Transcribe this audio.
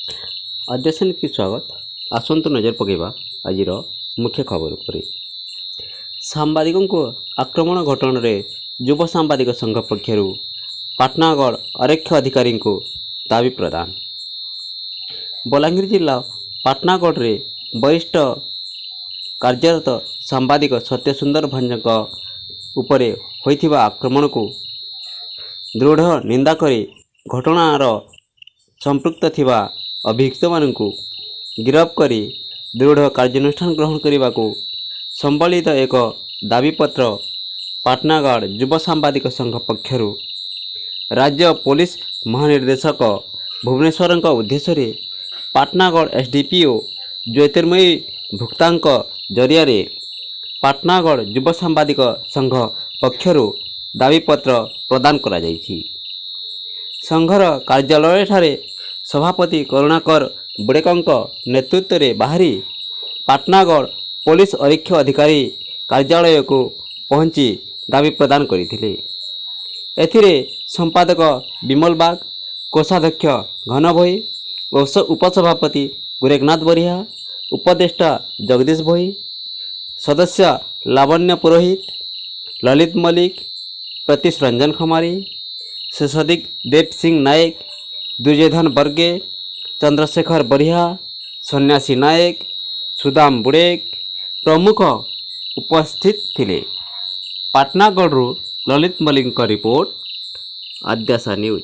अध्यक्ष की स्वागत। आसंतु नजर पकेबा आज मुख्य खबर पर। सांबादिकों को आक्रमण घटन में युव सांबादिक संघ पक्षर पाटनागढ़ आरक्षी अधिकारी को दाबी प्रदान। बलांगीर जिला पाटनागढ़ रे वरिष्ठ कार्यरत सांबादिक सत्यसुंदर भंज उपरे होइथिबा आक्रमण को दृढ़ निंदा करी घटनार संपृक्त थिबा अभियुक्त मानू गिरफ्त करी दृढ़ कार्यानुष्ठान ग्रहण करने को संबलित एक दाबीपत्र पाटनागढ़ युव सांबादिक संघ पक्षर राज्य पुलिस महानिर्देशक भुवनेश्वर उद्देश्य पाटनागढ़ एसडीपीओ ज्योतिर्मयी भुक्तांक जरिया पाटनागढ़ युव सांबादिक संघ पक्षर दाबीपत्र प्रदान करा जायछि। संघर कार्यालय ठारे सभापति करुणाकर बुड़ेकंक नेतृत्व में बाहरी पाटनागढ़ पुलिस आरक्षी अधिकारी कार्यालय को पहुंची दाबी प्रदान करथिले। एथिरे संपादक विमल बाग, कोषाध्यक्ष घन भोई, उपसभापति गोरेखनाथ बरिहा, उपदेष्टा जगदीश भोई, सदस्य लावण्य पुरोहित, ललित मलिक, प्रतीश रंजन खमारी, शेषाधिक देव सिंह नायक, दुर्योधन बर्गे, चंद्रशेखर बरिहा, सन्यासी नायक, सुदाम बुड़ेक प्रमुख उपस्थित थिले। Patnagarh Lalit Mallik report, Adyasha news.